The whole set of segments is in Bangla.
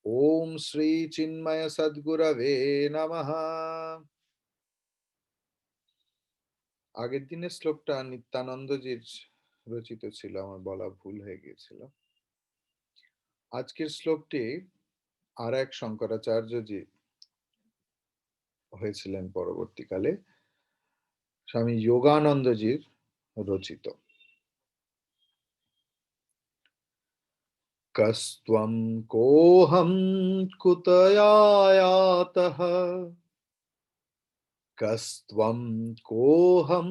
ओम श्री चिन्मय सद्गुरवे नमः। আগের দিনের শ্লোকটা নিত্যানন্দজির রচিত ছিল, আমার বলা ভুল হয়ে গিয়েছিল। আজকের শ্লোকটি আর এক শঙ্করাচার্যজি হয়েছিলেন পরবর্তীকালে, স্বামী যোগানন্দজির রচিত। কস্ত্বম কোহম কুতয়ায়াতঃ, কস্ত্বম কোহম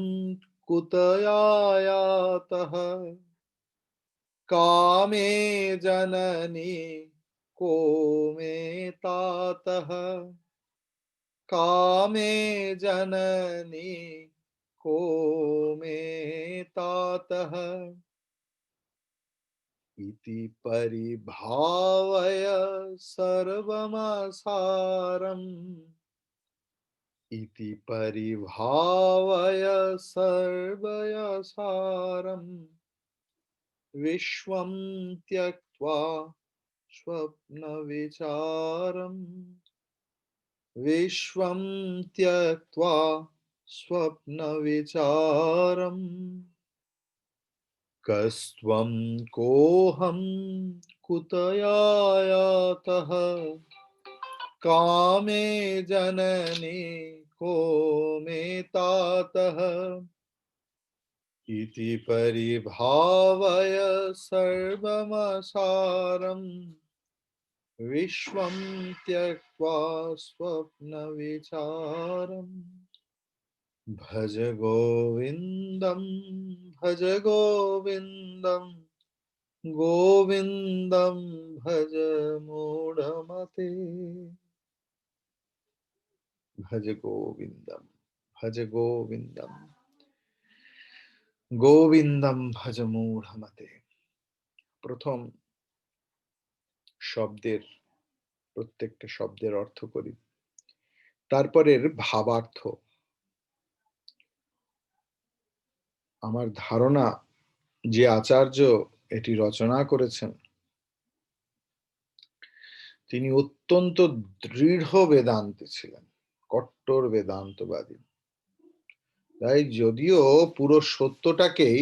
কুতয়ায়াতঃ, कामे जननी को मे तातः, कामे जननी को मे तातः, इति परिभावय सर्वमसारम्, इति परिभावय सर्वयसारम्, विश्वं त्यक्त्वा स्वप्नविचारम्, विश्वं त्यक्त्वा स्वप्नविचारम्, कस्त्वं कोऽहं कुतयायातः, कामे जननी को मे तातः, इति परिभावय सर्वमसारम्, विश्वं त्यक्त्वा स्वप्नविचारम्, भज गोविन्दं भज गोविन्दं, गोविन्दं भज मूढमते, भज गोविन्दं भज गोविन्दं, गोविन्दं भज मूढमते। প্রথম শব্দের, প্রত্যেকটা শব্দের অর্থ করি, তারপরের ভাবার্থ। আমার ধারণা যে আচার্য এটি রচনা করেছেন তিনি অত্যন্ত দৃঢ় বেদান্তে ছিলেন, কট্টর বেদান্তবাদী। তাই যদিও পুরো সত্যটাকেই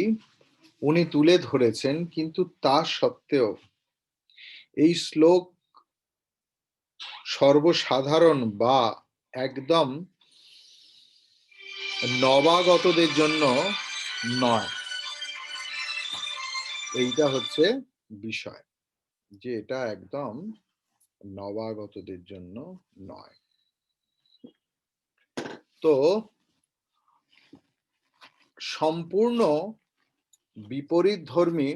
উনি তুলে ধরেছেন, কিন্তু তা সত্ত্বেও এই শ্লোক সর্বসাধারণ বা একদম নবাগতদের জন্য নয়। এইটা হচ্ছে বিষয়, যে এটা একদম নবাগতদের জন্য নয়। তো সম্পূর্ণ বিপরীত ধর্মী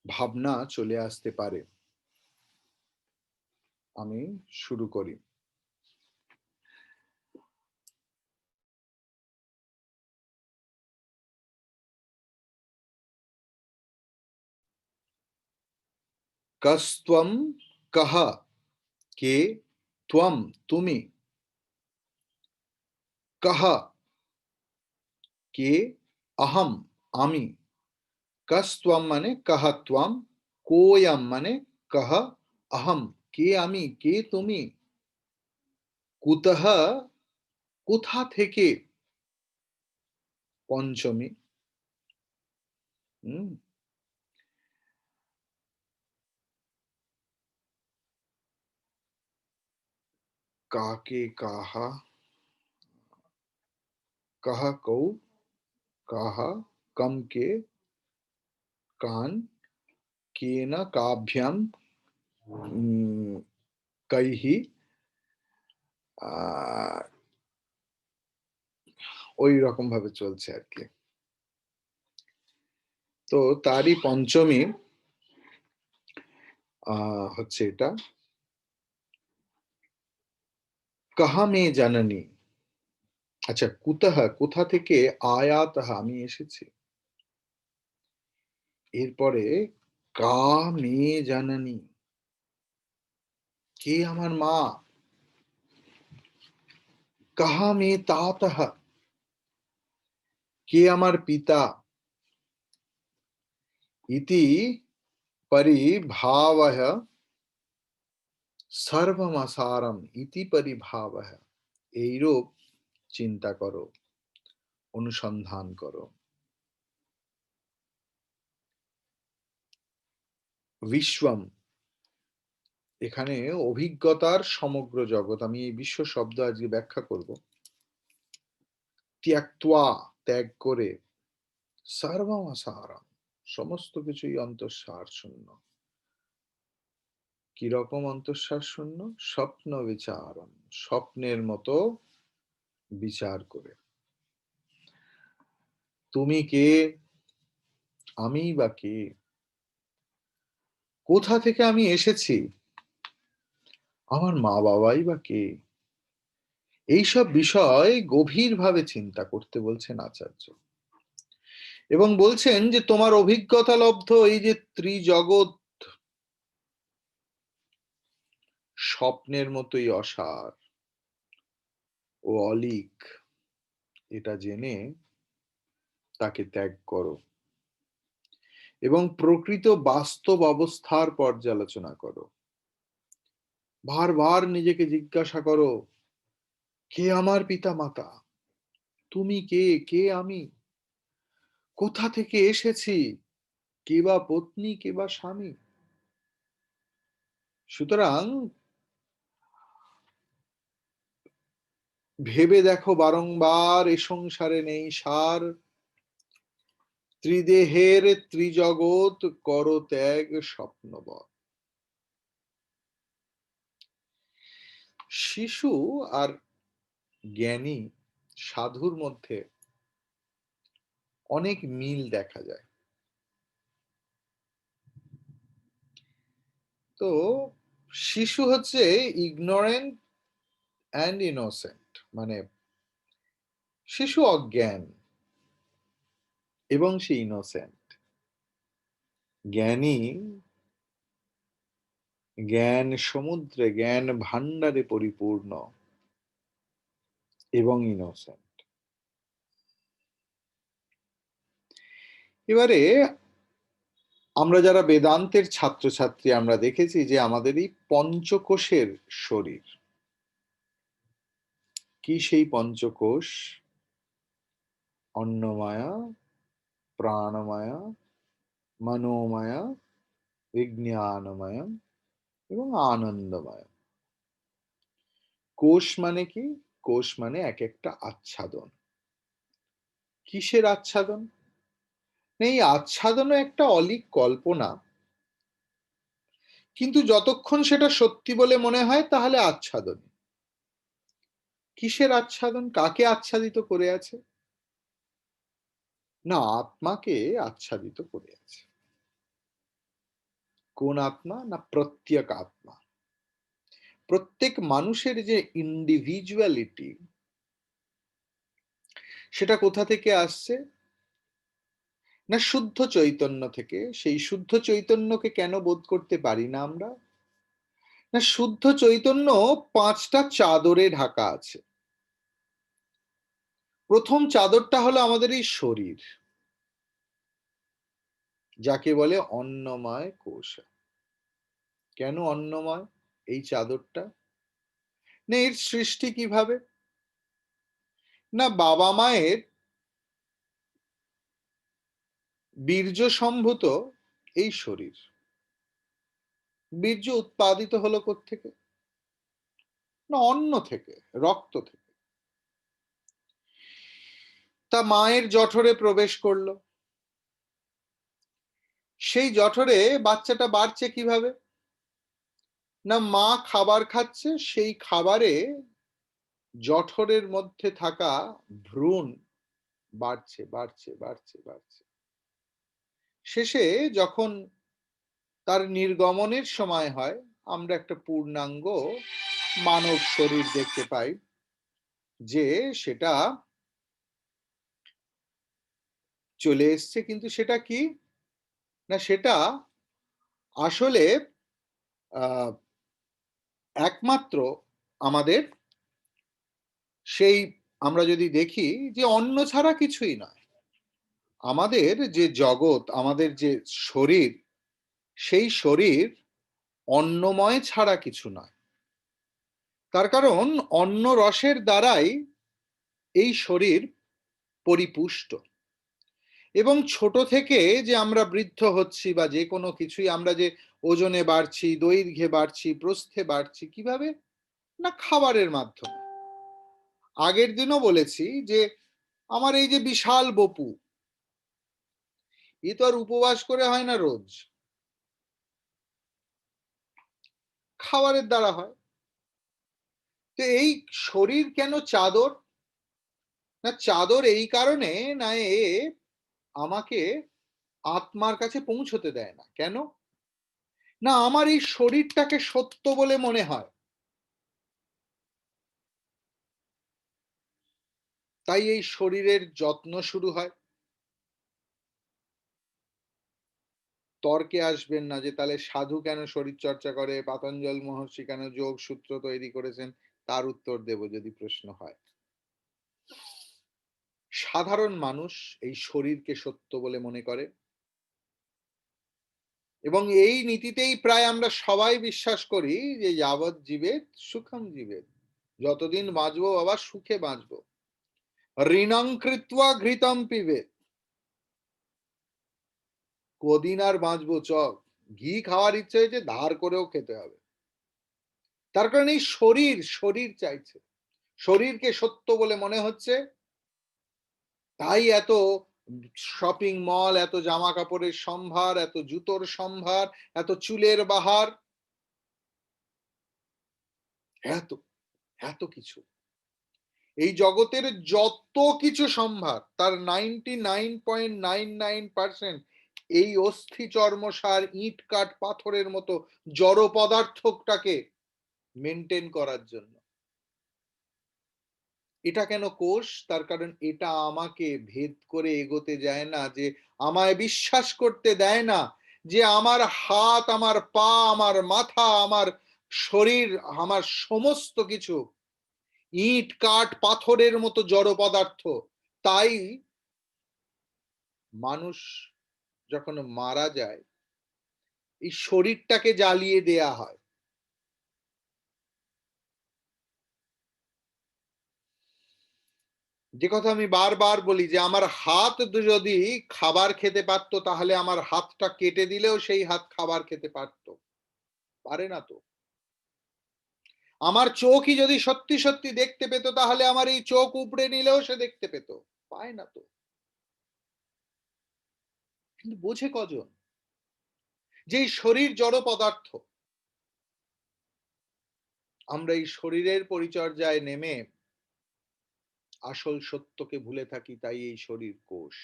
ভাবনা চলে আসতে পারে। আমি শুরু করি। কস্ত্বম কহ, কে, ত্বম তুমি, কহ কে, অহম আমি, কস্ত্বম মানে কহ ত্বম, কোয়ম মানে কহ অহম কে আমি, কে তুমি, কুতঃ কোথা থেকে, পঞ্চমী, কাকে কাহা, कह कौ, काहा, कम के, कान, केन काभ्याम, कैहि, ওই রকম ভাবে চলছে আর কি। তো তারই পঞ্চমী হচ্ছে এটা, কাহা মে জাননী। আচ্ছা, কুতঃ কোথা থেকে, আয়াতঃ আমি এসেছি, এরপরে কা মে জাননী কে আমার মা, কাহা মে তাতঃ কে আমার পিতা, ইতি পরিভাবহ সর্বমসারম ইতি পরিভাবহ। এইরূপ চিন্তা করো, অনুসন্ধান করো। বিশ্বম, এখানে অভিজ্ঞতার সমগ্র জগৎ। আমি এই বিশ্ব শব্দ আজকে ব্যাখ্যা করব। ত্যক্ত্বা, ত্যাগ করে, সর্বমসারম, সমস্ত কিছুই অন্তঃসার শূন্য। কিরকম অন্তঃসার শূন্য? স্বপ্ন বিচারম, স্বপ্নের মতো বিচার করে। তুমি কে, আমি বা কে, কোথা থেকে আমি এসেছি, আমার মা বাবাই বা কে, এইসব বিষয় গভীরভাবে চিন্তা করতে বলছেন আচার্য। এবং বলছেন যে তোমার অভিজ্ঞতা লব্ধ এই যে ত্রিজগৎ স্বপ্নের মতোই অসার ও অলীক, এটা জেনে তাকে ত্যাগ করো এবং প্রকৃত বাস্তব অবস্থার পর্যালোচনা করো। বারবার নিজেকে জিজ্ঞাসা করো, কে আমার পিতা মাতা, তুমি কে, কে আমি, কোথা থেকে এসেছি, কে বা পত্নী, কে বা স্বামী। সুতরাং ভেবে দেখো বারংবার, এ সংসারে নেই সার, ত্রিদেহের ত্রিজগৎ কর ত্যাগ স্বপ্নবৎ। শিশু আর জ্ঞানী সাধুর মধ্যে অনেক মিল দেখা যায়। তো শিশু হচ্ছে ইগনোরেন্ট অ্যান্ড ইনোসেন্ট, মানে শিশু অজ্ঞান এবং সে ইনোসেন্ট। জ্ঞানী জ্ঞান সমুদ্রে, জ্ঞান ভান্ডারে পরিপূর্ণ এবং ইনোসেন্ট। এবারে আমরা যারা বেদান্তের ছাত্রছাত্রী, আমরা দেখেছি যে আমাদের এই পঞ্চকোষের শরীর। কি সেই পঞ্চকোষ? অন্নমায়া, প্রাণমায়া, মনোমায়া, বিজ্ঞানময় এবং আনন্দময়। কোষ মানে কি? কোষ মানে এক একটা আচ্ছাদন। কিসের আচ্ছাদন? এই আচ্ছাদনও একটা অলীক কল্পনা, কিন্তু যতক্ষণ সেটা সত্যি বলে মনে হয় তাহলে আচ্ছাদন। কিসের আচ্ছাদন? কাকে আচ্ছাদিত করে আছে? না, আত্মাকে আচ্ছাদিত করে আছে। কোন আত্মা? না, প্রত্যেক আত্মা। প্রত্যেক মানুষের যে ইন্ডিভিজুয়ালিটি, সেটা কোথা থেকে আসছে? না, শুদ্ধ চৈতন্য থেকে। সেই শুদ্ধ চৈতন্যকে কেন বোধ করতে পারি না আমরা? না, শুদ্ধ চৈতন্য পাঁচটা চাদরে ঢাকা আছে। প্রথম চাদরটা হলো আমাদের এই শরীর, যাকে বলে অন্নময় কোষ। কেন অন্নময় এই চাদরটা? না, এর সৃষ্টি কিভাবে? না, বাবা মায়ের বীর্য সম্ভূত এই শরীর। বীর্য উৎপাদিত হলো কোত্থেকে? না, অন্ন থেকে, রক্ত থেকে। তা মায়ের জঠরে প্রবেশ করলো। সেই জঠরে বাচ্চাটা বাড়ছে কিভাবে? না, মা খাবার খাচ্ছে, সেই খাবারে জঠরের মধ্যে থাকা ভ্রূণ বাড়ছে, বাড়ছে, বাড়ছে, বাড়ছে। শেষে যখন তার নির্গমনের সময় হয়, আমরা একটা পূর্ণাঙ্গ মানব শরীর দেখতে পাই, যে সেটা চলে এসছে। কিন্তু সেটা কি? না, সেটা আসলে একমাত্র আমাদের সেই, আমরা যদি দেখি যে অন্ন ছাড়া কিছুই নয়। আমাদের যে জগৎ, আমাদের যে শরীর, সেই শরীর অন্নময় ছাড়া কিছু নয়। তার কারণ অন্ন রসের দ্বারাই এই শরীর পরিপুষ্ট। এবং ছোট থেকে যে আমরা বৃদ্ধ হচ্ছি বা যে কোনো কিছুই আমরা যে ওজনে বাড়ছি, দৈর্ঘ্যে বাড়ছি, প্রস্থে বাড়ছি, কিভাবে? না খাবারের মাধ্যমে। আগের দিনও বলেছি যে আমার এই যে বিশাল বপু, এ তো আর উপবাস করে হয় না রোজ, খাবারের দ্বারা হয়। তো এই শরীর কেন চাদর? না চাদর এই কারণে না, এ আমাকে আত্মার কাছে পৌঁছতে দেয় না। কেন? না আমার এই শরীরটাকে সত্য বলে মনে হয়, তাই এই শরীরের যত্ন শুরু হয়। তর্কে আসবেন না যে তাহলে সাধু কেন শরীর চর্চা করে, পাতঞ্জল মহর্ষি কেন যোগ সূত্র তৈরি করেছেন, তার উত্তর দেব যদি প্রশ্ন হয়। সাধারণ মানুষ এই শরীরকে সত্য বলে মনে করে, এবং এই নীতিতেই প্রায় আমরা সবাই বিশ্বাস করি যে যাবৎ জীবেত সুখম জীবেত, যতদিন বাঁচবো বাবা সুখে বাঁচবো। ঋণং কৃত্বা ঘৃতম পিবেত, কদিন আর বাঁচবো চক, ঘি খাওয়ার ইচ্ছে হয়েছে ধার করেও খেতে হবে। তার কারণ এই শরীর শরীর চাইছে, শরীরকে সত্য বলে মনে হচ্ছে, তাই এত শপিং মল, এত জামা কাপড়ের সম্ভার, এত জুতোর সম্ভার, এত চুলের বাহার, এত এত কিছু। এই জগতের যত কিছু সম্ভার তার 99.99% এই অস্থি চর্মসার ইট কাঠ পাথরের মতো জড় পদার্থটাকে মেনটেন করার জন্য। এটা কেন কোষ? তার কারণ এটা আমাকে ভেদ করে এগোতে যায় না, যে আমায় বিশ্বাস করতে দেয় না যে আমার হাত, আমার পা, আমার মাথা, আমার শরীর, আমার সমস্ত কিছু ইট কাঠ পাথরের মতো জড় পদার্থ। তাই মানুষ যখন মারা যায় এই শরীরটাকে জ্বালিয়ে দেয়া হয়। যে কথা আমি বারবার বলি যে আমার হাত যদি খাবার খেতে পারতো তাহলে আমার হাতটা কেটে দিলেও সেই হাত খাবার খেতে পারতো, পারে না তো। আমার চোখই যদি সত্যি সত্যি দেখতে পেত তাহলে আমার এই চোখ উপড়ে নিলেও সে দেখতে পেত, পায় না তো। কিন্তু বোঝে কজন? যে এই শরীর জড় পদার্থ। আমরা এই শরীরের পরিচর্যায় নেমে আসল সত্যকে ভুলে থাকি, তাই এই শরীর কোষ,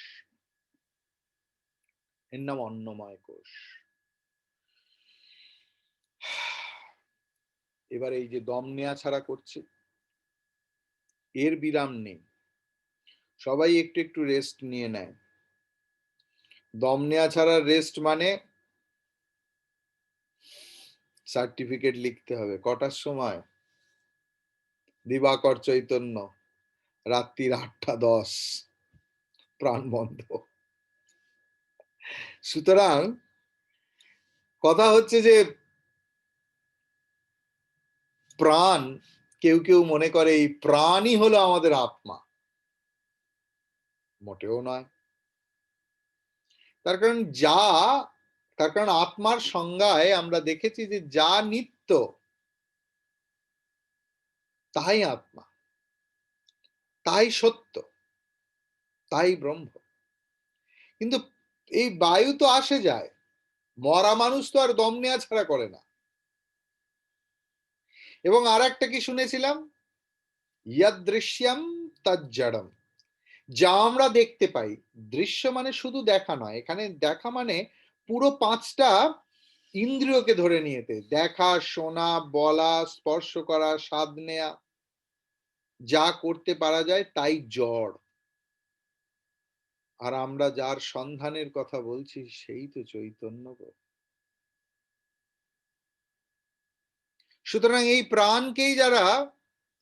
এর নাম অন্নময় কোষ। এবার এই যে দম নেয়া ছাড়া করছি, এর বিরাম নেই, সবাই একটু একটু রেস্ট নিয়ে নেয়। দম নেয়া ছাড়া রেস্ট মানে সার্টিফিকেট লিখতে হবে। কটার সময়? দিবাকর চৈতন্য, রাত্রির 8টা 10, প্রাণ বন্ধ। সুতরাং কথা হচ্ছে যে প্রাণ, কেউ কেউ মনে করে এই প্রাণই হলো আমাদের আত্মা, মোটেও নয়। তার কারণ যা, তার কারণ আত্মার সংজ্ঞায় আমরা দেখেছি যে যা নিত্য তাই আত্মা, তাই সত্য, তাই ব্রহ্ম। কিন্তু এই বায়ু তো আসে যায়, মরা মানুষ তো আর দম নেওয়া ছাড়া করে না। এবং আর একটা কি শুনেছিলাম, ইয়াদৃশ্যম তজ্জড়ম, যা আমরা দেখতে পাই, দৃশ্য মানে শুধু দেখা নয়, এখানে দেখা মানে পুরো 5টা ইন্দ্রিয়কে ধরে নিয়েতে, দেখা, শোনা, বলা, স্পর্শ করা, স্বাদ নেয়া, যা করতে পারা যায় তাই জড়। আর আমরা যার সন্ধানের কথা বলছি সেই তো চৈতন্য গো। সুতরাং এই প্রাণকেই যারা,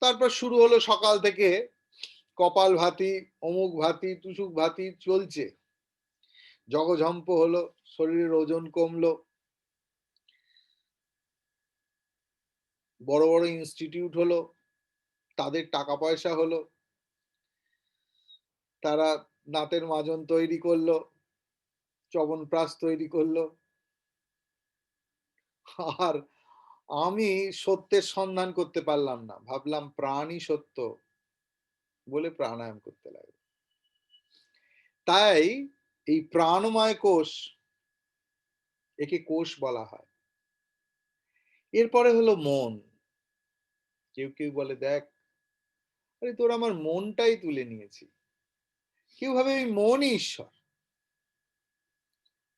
তারপর শুরু হলো সকাল থেকে কপাল ভাতি, অমুক ভাতি, তুসুক ভাতি চলছে, জগঝম্প হলো, শরীরের ওজন কমলো, বড় বড় ইনস্টিটিউট হলো, তাদের টাকা পয়সা হলো, তারা দাঁতের মাজন তৈরি করলো, চ্যবনপ্রাশ তৈরি করলো। আর আমি সত্যের সন্ধান করতে পারলাম না। ভাবলাম প্রাণই সত্য, বলে প্রাণায়াম করতে লাগলাম। তাই এই প্রাণময় কোষ, একে কোষ বলা হয়। এরপরে হলো মন। কেউ কেউ বলে, দেখ, আরে তোর আমার মনটাই তুলে নিয়েছি। কেউ ভাবে এই মনই ঈশ্বর।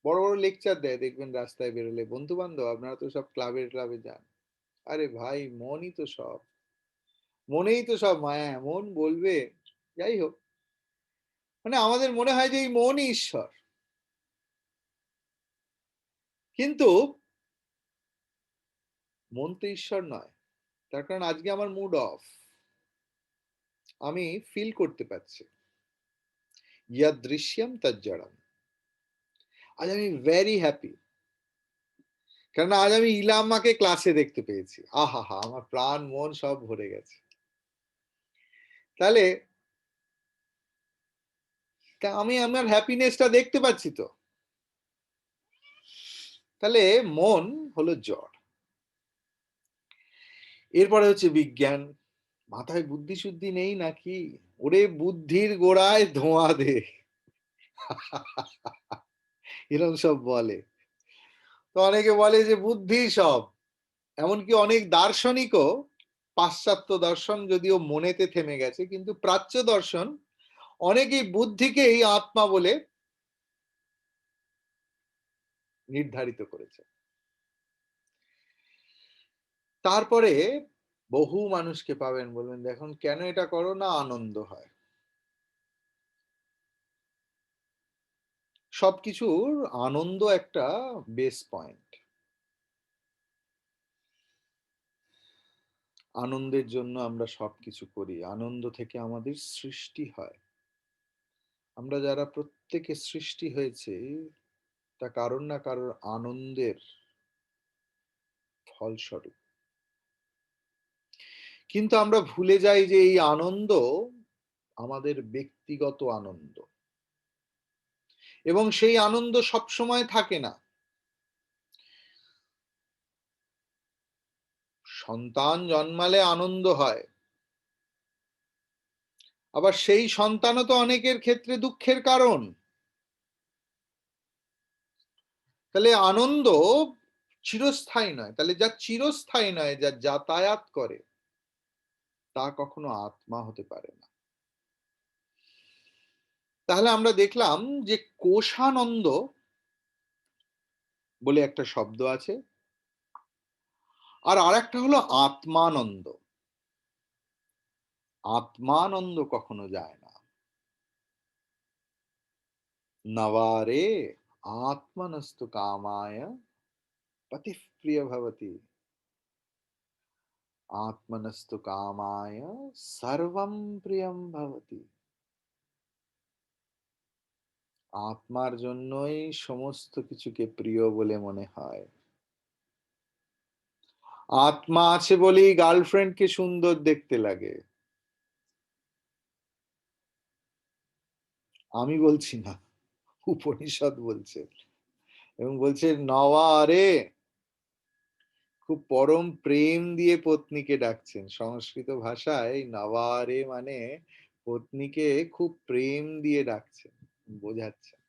বড় বড় লেকচার দেয়, দেখবেন রাস্তায় বেরোলে, বন্ধু বান্ধব আপনারা তো সব ক্লাবে ক্লাবে যান। আরে ভাই, মনই তো সব, মনেই তো সব মায়া, মন বলবে। যাই হোক, মানে আমাদের মনে হয় যে এই মনই ঈশ্বর, কিন্তু মন তো ঈশ্বর নয়। তার কারণ আজকে আমার মুড অফ, আমি ফিল করতে পারছি। ইয়াদ দৃশ্যম তজ্জড়ম। আজ আমি ভেরি হ্যাপি, কারণ আজ আমি ইলামাকে ক্লাসে দেখতে পেয়েছি। আহা হা, আমার প্রাণ মন সব ভরে গেছে। তাহলে আমি আমার হ্যাপিনেসটা দেখতে পাচ্ছি তো। তাহলে মন হলো জড়। এরপরে হচ্ছে বিজ্ঞান। মাথায় বুদ্ধি শুদ্ধি নেই নাকি? ওরে বুদ্ধির গোড়ায় ধোঁয়া দে, এরকম সব বলে। তো অনেকে বলে যে বুদ্ধি সব। এমনকি অনেক দার্শনিকও, পাশ্চাত্য দর্শন যদিও মনেতে থেমে গেছে, কিন্তু প্রাচ্য দর্শন অনেকেই বুদ্ধিকেই আত্মা বলে নির্ধারিত করেছে। তারপরে বহু মানুষকে পাবেন, বলবেন দেখুন কেন এটা করো না, আনন্দ হয়। সবকিছুর আনন্দ একটা বেস পয়েন্ট। আনন্দের জন্য আমরা সবকিছু করি, আনন্দ থেকে আমাদের সৃষ্টি হয়। আমরা যারা প্রত্যেকে সৃষ্টি হয়েছে, তা কারোর না কারোর আনন্দের ফলস্বরূপ। কিন্তু আমরা ভুলে যাই যে এই আনন্দ আমাদের ব্যক্তিগত আনন্দ, এবং সেই আনন্দ সবসময় থাকে না। সন্তান জন্মালে আনন্দ হয়, আবার সেই সন্তানও তো অনেকের ক্ষেত্রে দুঃখের কারণ। তাহলে আনন্দ চিরস্থায়ী নয়। তাহলে যা চিরস্থায়ী নয়, যা যাতায়াত করে, তা কখনো আত্মা হতে পারে না। তাহলে আমরা দেখলাম যে কোষানন্দ বলে একটা শব্দ আছে, আর আরেকটা হলো আত্মানন্দ। আত্মানন্দ কখনো যায় না। নবারে আত্মনস্তু কামায় পতি প্রিয় ভবতি, আত্মনস্তু কামায় সর্বম প্রিয়ম ভবতি। আত্মার জন্যই সমস্ত কিছুকে প্রিয় বলে মনে হয়। আত্মা আছে বলেই গার্লফ্রেন্ডকে সুন্দর দেখতে লাগে। আমি বলছি না, উপনিষদ বলছে। এবং বলছে নওয়ারে, খুব পরম প্রেম দিয়ে পত্নীকে ডাকছেন। সংস্কৃত ভাষায় নওয়ারে মানে পত্নীকে খুব প্রেম দিয়ে ডাকছেন, বোঝাচ্ছেন।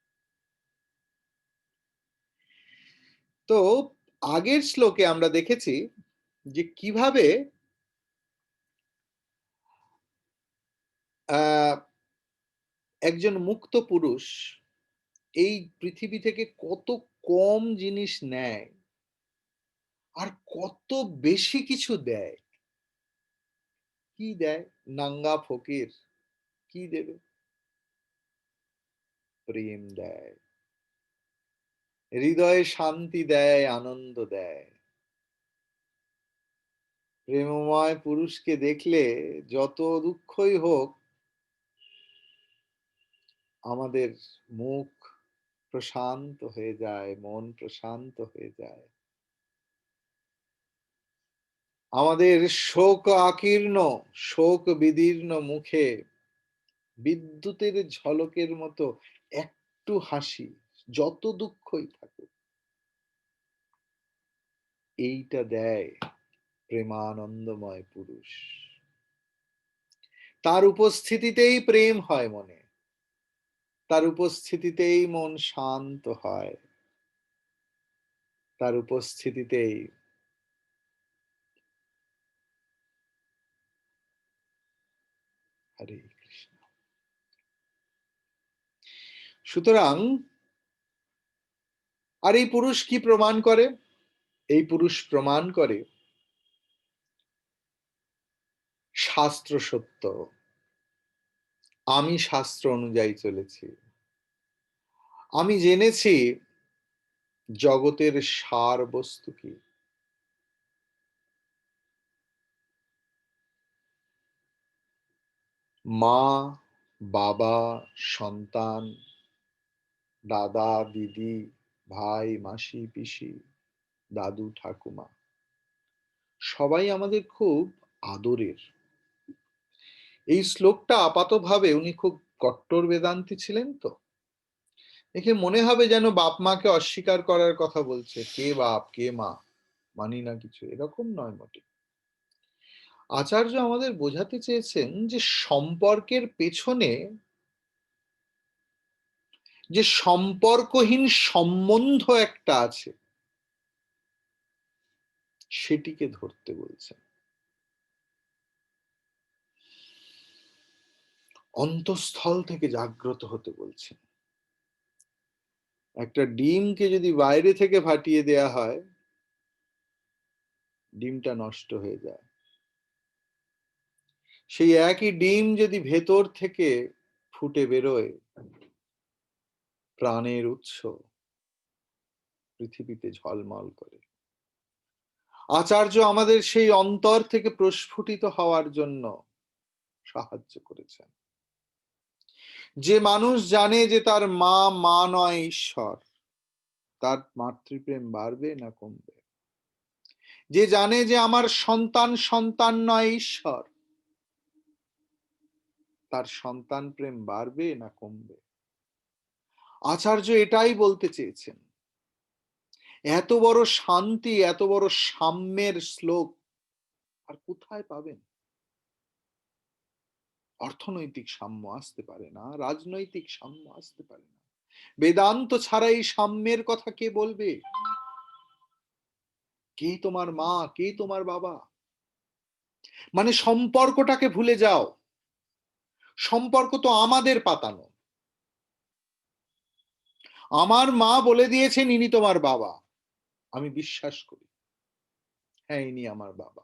তো আগের শ্লোকে আমরা দেখেছি যে কিভাবে একজন মুক্ত পুরুষ এই পৃথিবী থেকে কত কম জিনিস নেয়, আর কত বেশি কিছু দেয়। কি দেয়? নাঙ্গা ফকির কি দেবে? প্রেম দেয়, হৃদয়ে শান্তি দেয়, আনন্দ দেয়। প্রেমময় পুরুষকে দেখলে যত দুঃখই হোক, আমাদের মুখ প্রশান্ত হয়ে যায়, মন প্রশান্ত হয়ে যায়। আমাদের শোক আকীর্ণ, শোক বিদীর্ণ মুখে বিদ্যুতের ঝলকের মতো একটু হাসি, যত দুঃখই থাকুক, এইটা দেয় প্রেমানন্দময় পুরুষ। তার উপস্থিতিতেই প্রেম হয় মনে, তার উপস্থিতিতেই মন শান্ত হয়, তার উপস্থিতিতেই। হরে কৃষ্ণ। সুতরাং আর এই পুরুষ কি প্রমাণ করে? এই পুরুষ প্রমাণ করে শাস্ত্র সত্য, আমি শাস্ত্র অনুযায়ী চলেছি, আমি জেনেছি জগতের সার বস্তু কি। মা, বাবা, সন্তান, দাদা, দিদি, ভাই, মাসি, পিসি, দাদু, ঠাকুমা, সবাই আমাদের খুব আদরের। এই শ্লোকটা আপাতভাবে উনি খুব কট্টর বেদান্তি ছিলেন তো, দেখে মনে হবে যেন বাপ মাকে অস্বীকার করার কথা বলছে, কে বাপ কে মা, মানি না কিছু, এরকম নয় মোটে। আচার্য আমাদের বোঝাতে চেয়েছেন যে সম্পর্কের পেছনে যে সম্পর্কহীন সম্বন্ধ একটা আছে, সেটিকে ধরতে বলছেন। অন্তঃস্থল থেকে জাগ্রত হতে বলছেন। একটা ডিমকে যদি বাইরে থেকে ফাটিয়ে দেয়া হয়, ডিমটা নষ্ট হয়ে যায়। সেই একই ডিম যদি ভেতর থেকে ফুটে বেরোয়, প্রাণের উৎস, পৃথিবীতে ঝলমল করে। আচার্য আমাদের সেই অন্তর থেকে প্রস্ফুটিত হওয়ার জন্য সাহায্য করেছেন। যে মানুষ জানে যে তার মা মা নয় ঈশ্বর, তার মাতৃপ্রেম বাড়বে না কমবে? যে জানে যে আমার সন্তান সন্তান নয় ঈশ্বর, তার সন্তান প্রেম বাড়বে না কমবে? আচার্য এটাই বলতে চেয়েছেন। এত বড় শান্তি, এত বড় সাম্যের শ্লোক আর কোথায় পাবেন? অর্থনৈতিক সাম্য আসতে পারে না, রাজনৈতিক সাম্য আসতে পারে না, বেদান্ত ছাড়া এই সাম্যের কথা কে বলবে? কে তোমার মা, কে তোমার বাবা? মানে সম্পর্কটাকে ভুলে যাও। সম্পর্ক তো আমাদের পাতানো। আমার মা বলে দিয়েছেন ইনি তোমার বাবা, আমি বিশ্বাস করি, হ্যাঁ ইনি আমার বাবা।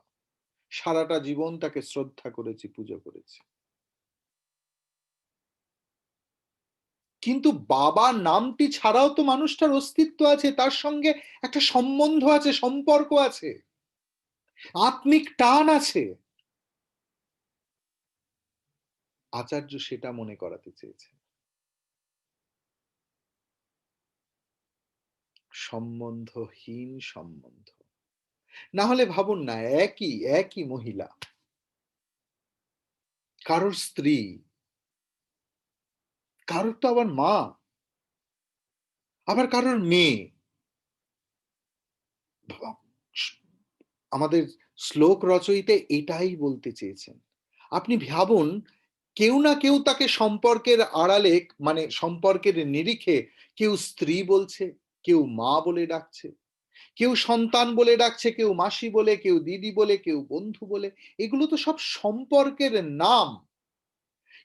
সারাটা জীবন তাকে শ্রদ্ধা করেছি, পুজো করেছি। কিন্তু বাবা নামটি ছাড়াও তো মানুষটার অস্তিত্ব আছে, তার সঙ্গে একটা সম্বন্ধ আছে, সম্পর্ক আছে, আত্মিক টান আছে। আচার্য সেটা মনে করাতে চেয়েছেন। সম্বন্ধহীন সম্বন্ধ। না হলে ভাবুন না, একই একই মহিলা, কারোর স্ত্রী, কারোর তো আবার মা, আবার কারোর মেয়ে। আমাদের শ্লোক রচয়িতা এটাই বলতে চেয়েছেন। আপনি ভাবুন, কেউ না কেউ তাকে সম্পর্কের আড়ালে, মানে সম্পর্কের নিরিখে, কেউ স্ত্রী বলছে, কেউ মা বলে ডাকছে, কেউ সন্তান বলে ডাকছে, কেউ মাসি বলে, কেউ দিদি বলে, কেউ বন্ধু বলে। এগুলো তো সব সম্পর্কের নাম,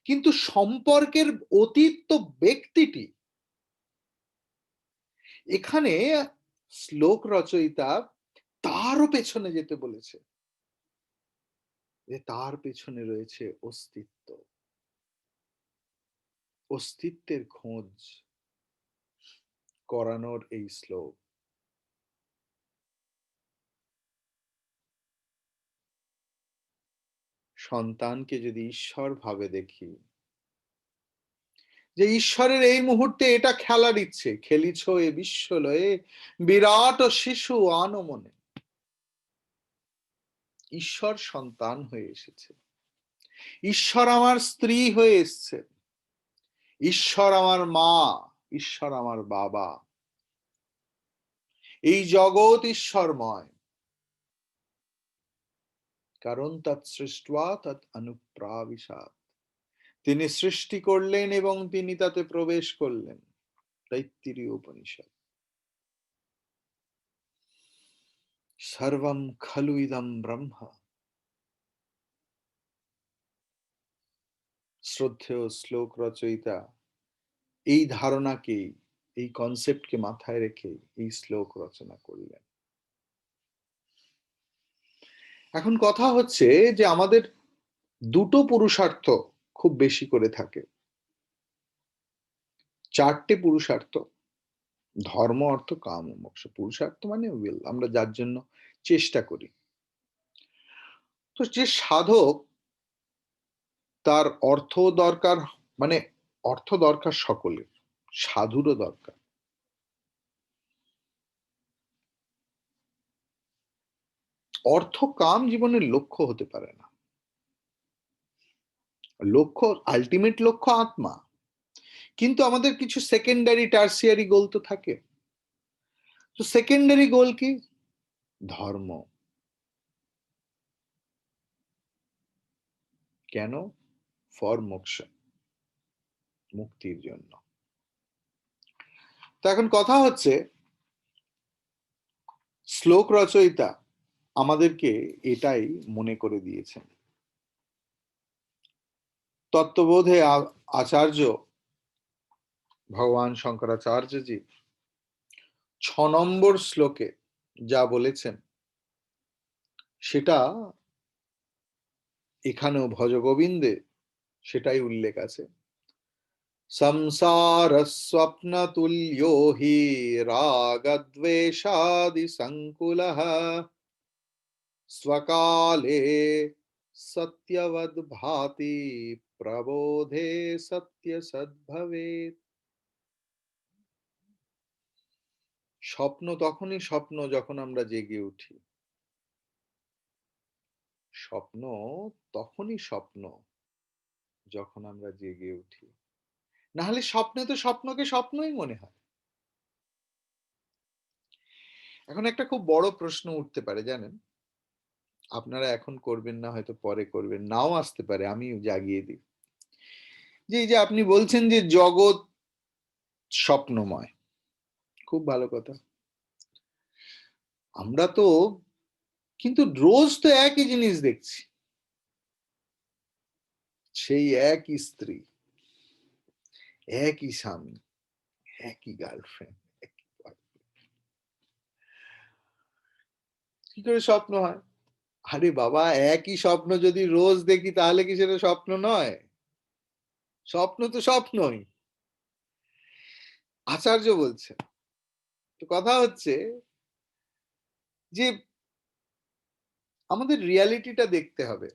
কিন্তু সম্পর্কের অতীত তো ব্যক্তিটি। এখানে শ্লোক রচয়িতা তারও পেছনে যেতে বলেছে, যে তার পেছনে রয়েছে অস্তিত্ব, অস্তিত্বের খোঁজ করানোর এই শ্লোক। সন্তানকে যদি ঈশ্বর ভাবে দেখি, যে ঈশ্বরের এই মুহূর্তে এটা খেলার ইচ্ছে, খেলিছ এ বিশ্বলয়ে বিরাট শিশু আনমনে। ঈশ্বর সন্তান হয়ে এসেছে, ঈশ্বর আমার স্ত্রী হয়ে এসছে, ঈশ্বর আমার মা, ঈশ্বর আমার বাবা। এই জগৎ ঈশ্বরময়, কারণ তৎ সৃष्ट्वा তৎ অনুপ্রাবিশাৎ। তিনি সৃষ্টি করলেন এবং তিনি তাতে প্রবেশ করলেন। তৈত্তিরীয় উপনিষদ। সর্বম খলু ইদম ব্রহ্ম। শ্রদ্ধেয় শ্লোক রচয়িতা এই ধারণাকে, এই কনসেপ্টকে মাথায় রেখে এই শ্লোক রচনা করলেন। এখন কথা হচ্ছে যে আমাদের দুটো পুরুষার্থ খুব বেশি করে থাকে, চারটে পুরুষার্থ: ধর্ম, অর্থ, কাম ও মোক্ষ। পুরুষার্থ মানে উইল, আমরা যার জন্য চেষ্টা করি। তো যে সাধক, তার অর্থ দরকার, মানে অর্থ দরকার সকলের, সাধুরও দরকার। অর্থ কাম জীবনের লক্ষ্য হতে পারে না। লক্ষ্য, আলটিমেট লক্ষ্য আত্মা, কিন্তু আমাদের কিছু সেকেন্ডারি টার্সিয়ারি গোল তো থাকে। তো সেকেন্ডারি গোল কি? ধর্ম। কেন? ফর মোক্ষ, মুক্তির জন্য। তো এখন কথা হচ্ছে, শ্লোক রচয়িতা আমাদেরকে এটাই মনে করে দিয়েছেন। তত্ত্ববোধে আচার্য ভগবান শঙ্করাচার্যজি 6 নম্বর শ্লোকে যা বলেছেন সেটা এখানেও ভজ গোবিন্দে সেটাই উল্লেখ আছে। সংসার স্বপ্ন তুল্যো হি রাগদ্বেষাদি সংকুলঃ स्वकाले सत्यवद भाति प्रबोधे सत्य सद्भवेत्। স্বপ্ন তখনই স্বপ্ন যখন আমরা জেগে উঠি। স্বপ্ন তখনই স্বপ্ন যখন আমরা জেগে উঠি, না হলে স্বপ্নে তো স্বপ্নকে স্বপ্নই মনে হয়। এখন একটা খুব বড় প্রশ্ন উঠতে পারে, জানেন? আপনারা এখন করবেন না, হয়তো পরে করবেন, নাও আসতে পারে, আমি জাগিয়ে দিই। যে এই যে আপনি বলছেন যে জগৎ স্বপ্নময়, খুব ভালো কথা। আমরা তো কিন্তু রোজ তো একই জিনিস দেখছি, সেই একই স্ত্রী, একই স্বামী, একই গার্লফ্রেন্ড। কি করে স্বপ্ন হয়? আরে বাবা, একই স্বপ্ন যদি রোজ দেখি তাহলে কি সেটা স্বপ্ন নয়? স্বপ্ন তো স্বপ্নই, আচার্য বলছে। তো কথা হচ্ছে যে আমাদের রিয়ালিটিটা দেখতে হবে।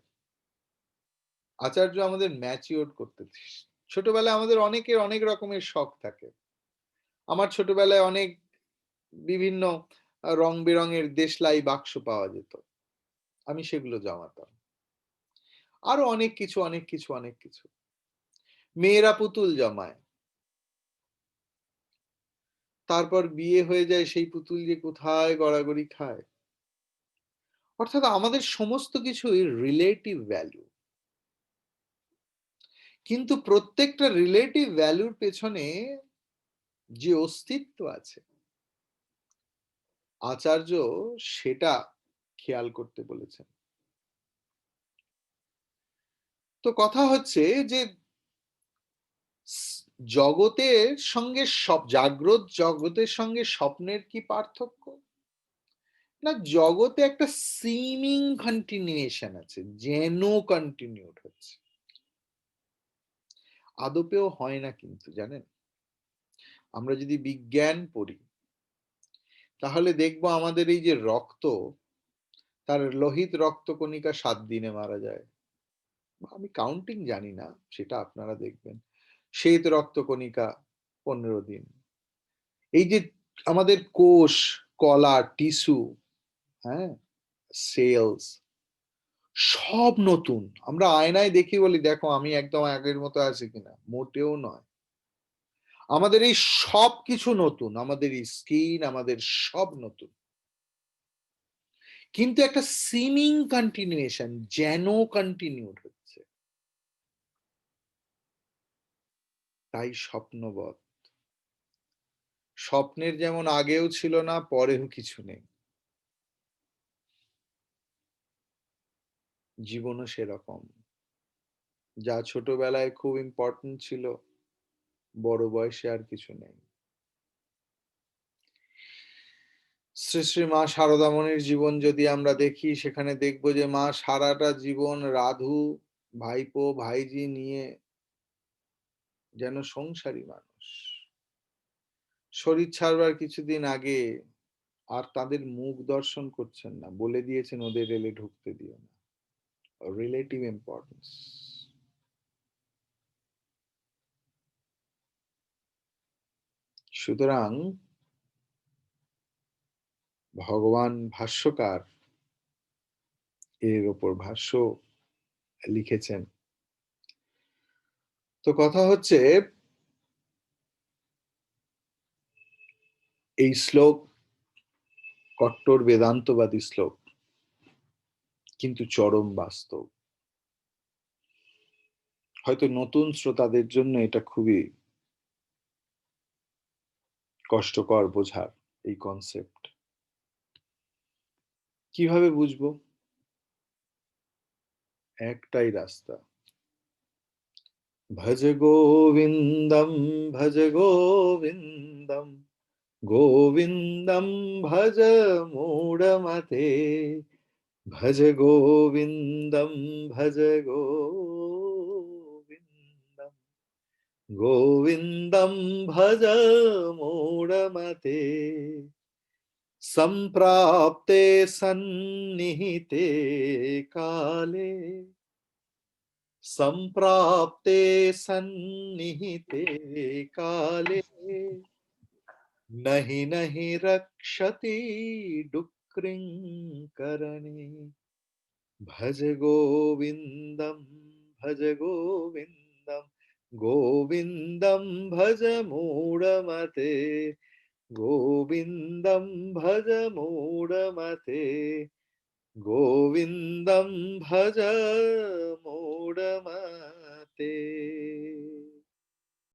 আচার্য আমাদের ম্যাচিওর করতে। ছোটবেলায় আমাদের অনেকের অনেক রকমের শখ থাকে। আমার ছোটবেলায় অনেক বিভিন্ন রং বেরঙের দেশলাই বাক্স পাওয়া যেত, আমি সেগুলো জমাতাম। আরো অনেক কিছু অনেক কিছু অনেক কিছু। মেয়েরা পুতুল জমায়, তারপর বিয়ে হয়ে যায়, সেই পুতুল যে কোথায় গড়াগড়ি খায়। অর্থাৎ আমাদের সমস্ত কিছুই রিলেটিভ ভ্যালু, কিন্তু প্রত্যেকটা রিলেটিভ ভ্যালুর পেছনে যে অস্তিত্ব আছে, আচার্য সেটা খেয়াল করতে বলেছেন। তো কথা হচ্ছে যে জগতের সঙ্গে, সব জাগ্রত জগতের সঙ্গে স্বপ্নের কি পার্থক্য? না, জগতে একটা সিমিং কন্টিনিউয়েশন আছে, যেন কন্টিনিউড হচ্ছে। আদপেও হয় না কিন্তু, জানেন? আমরা যদি বিজ্ঞান পড়ি তাহলে দেখবো আমাদের এই যে রক্ত, তার লোহিত রক্তকণিকা 7 দিনে মারা যায়। আমি কাউন্টিং জানি না, সেটা আপনারা দেখবেন। শ্বেত রক্তকণিকা 15 দিন। এই যে আমাদের কোষ, কলা, টিস্যু, হ্যাঁ, সেলস, সব নতুন। আমরা আয়নায় দেখি বলি, দেখো আমি একদম আগের মতো আছি কিনা, মোটেও নয়। আমাদের এই সবকিছু নতুন, আমাদের এই স্কিন, আমাদের সব নতুন। কিন্তু একটা সিমিং কন্টিনিউয়েশন, যেন কন্টিনিউড হচ্ছে। তাই স্বপ্নবৎ। স্বপ্নের যেমন আগেও ছিল না, পরেও কিছু নেই। জীবনও সেরকম। যা ছোটবেলায় খুব ইম্পর্টেন্ট ছিল, বড় বয়সে আর কিছু নেই। শ্রী শ্রী মা শারদামণির জীবন যদি আমরা দেখি, সেখানে দেখব যে মা সারাটা জীবন রাধু, ভাইপো, ভাইঝি নিয়ে যেন সংসারী মানুষ। শরীর ছাড়বার কিছুদিন আগে আর তাদের মুখ দর্শন করছেন না, বলে দিয়েছেন ওদের রেলে ঢুকতে দিও না। Relative importance. সুতরাং ভগবান ভাষ্যকার এর ওপর ভাষ্য লিখেছেন। তো কথা হচ্ছে, এই শ্লোক কট্টর বেদান্তবাদী শ্লোক, কিন্তু চরম বাস্তব। হয়তো নতুন শ্রোতাদের জন্য এটা খুবই কষ্টকর বোঝার, এই কনসেপ্ট। কিভাবে বুঝবো? একটাই রাস্তা, ভজ গোবিন্দম, ভজ গোবিন্দম, গোবিন্দম ভজ মূঢ়মতে, ভজ গোবিন্দম, ভজ গোবিন্দম, গোবিন্দম ভজ মূঢ়মতে, সম্প্রাপ্তে সন্নিহিতে কালে, सम्प्राप्ते सन्निहिते काले, नहि नहि रक्षति डुक्रिं करणे, भज गोविन्दं, भज गोविन्दं, गोविन्दं भज मूढमते, गोविन्दं भज मूढमते, गोविन्दं भज मूढमते।